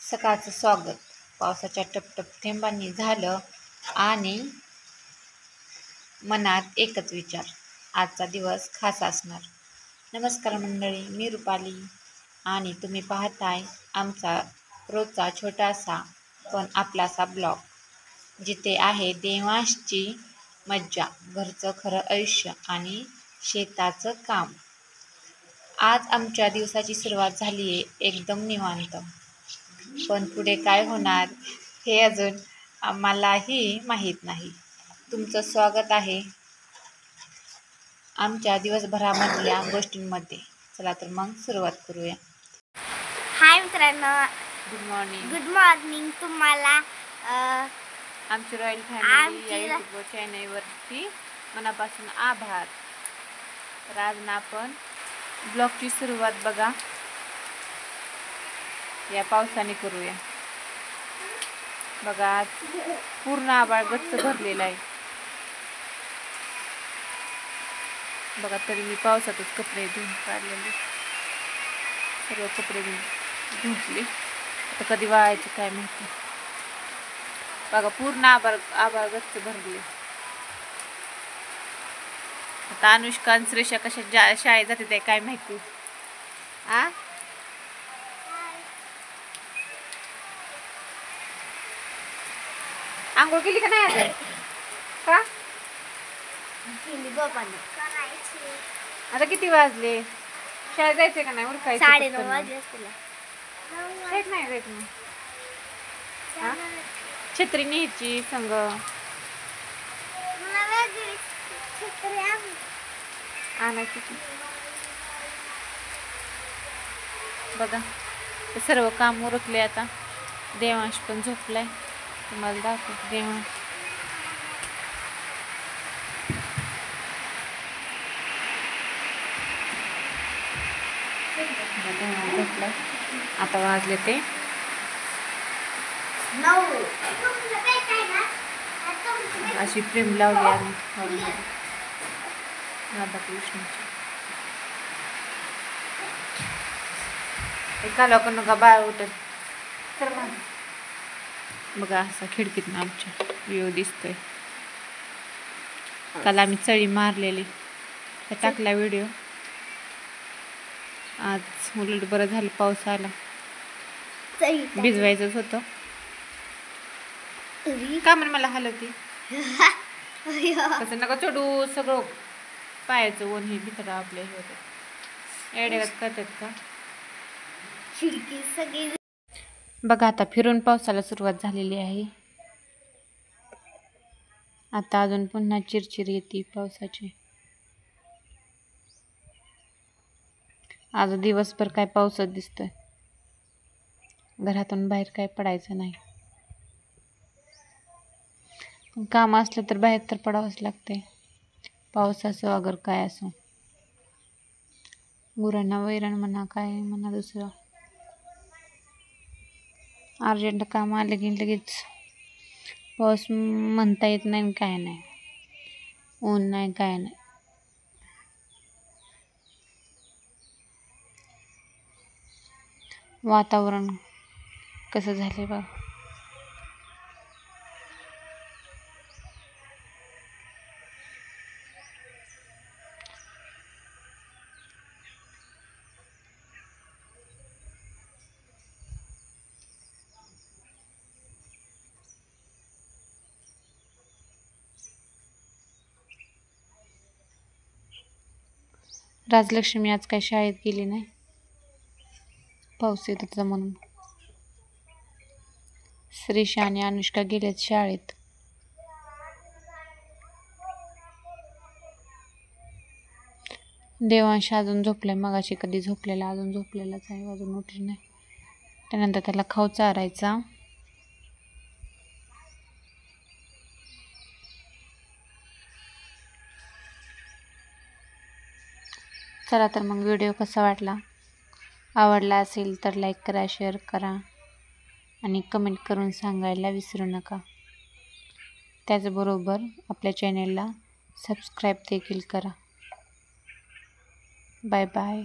सकाळचं स्वागत पावसाच्या टपटप थेंबांनी झालं आणि मनात एकच विचार, आजचा दिवस खास असणार. नमस्कार मंडळी, मी रुपाली आणि तुम्ही पाहताय आमचा रोजचा छोटासा पण आपलासा ब्लॉग, जिथे आहे देवांशची मज्जा, घरचं खरं आयुष्य आणि शेताचं काम. आज आमच्या दिवसाची सुरुवात झाली आहे एकदम निवांत, पण पुढे काय होणार हे अजून आम्हालाही माहीत नाही. तुमचं स्वागत आहे आमच्या दिवसभरामधल्या गोष्टींमध्ये. चला तर मग सुरुवात करूया. हाय मित्रांनो, गुड मॉर्निंग तुम्हाला. आमची रॉयल फॅमिली या यूट्यूब चॅनलवरती मनापासून आभार. तर आज ना आपण ब्लॉगची सुरुवात बघा या पावसाने करूया. बघा आज पूर्ण आभाळ गच्च भरलेला आहे. बघा तरी मी पावसातच कपडे धुवून काढलेले, सर्व कपडे धुतले. आता कधी वाळायचे काय माहिती. बघा पूर्ण आभाळ गच्च भरले. आता अनुष्का आणि श्रेषा कशा शाळेत जाते ते काय माहिती. आंघोळ केली का नाही आता? का आता किती वाजले? शाळेत जायचंय का नाही? उरकायचं 9:30 वाजले असतील. नाही जायचं मग. छत्री न्यायची संग. आणायची की. बघा ते सर्व काम उरकले. आता देवांश पण झोपलाय. तुम्हाला दाखवते देवांश. झोपलाय. आता वाजले ते 9. अशी फ्रेम लावली आम्ही राधाकृष्णाची. एका लोकांना का बाळ उठत. बघा असा खिडकीतून आमच्या व्ह्यू दिसतोय. काल आम्ही चळी मारलेली, टाकला व्हिडिओ. आज उलट बरं झालं पाऊस आला. भिजवायचंच होतं का म्हण मला हलवती. तसं नका चढू. सगळं पायाचं ऊन हे भितर आपल्या हे होतं. एड्यात करतात का खिडकी सगळी. बघा आता फिरून पावसाला सुरुवात झालेली आहे. आता अजून पुन्हा चिरचिर येते पावसाची. आज दिवसभर काय पाऊसच दिसतोय. घरातून बाहेर काय पडायचं नाही. काम असलं तर बाहेर तर पडावंच लागते, पाऊस असो अगर काय असो. गुरांना वैरण म्हणा काय म्हणा, दुसरं अर्जंट काम आलं की लगेच पाऊस म्हणता येत नाही. काय नाही, ऊन नाही काय नाही. वातावरण कसं झालंय बघा. राजलक्ष्मी आज काही शाळेत गेली नाही, पाऊस येत होता म्हणून. श्रीषा आणि अनुष्का गेलेत शाळेत. देवांश अजून झोपलाय. मगाशी कधी झोपलेला, अजून झोपलेलाच आहे, अजून उठली नाही. त्यानंतर त्याला खाऊ चारायचा. चला तर मग व्हिडिओ कसा वाटला, आवडला असेल तर लाईक करा, शेअर करा आणि कमेंट करून सांगायला विसरू नका. त्याचबरोबर आपल्या चॅनेलला सबस्क्राईब देखील करा. Bye bye.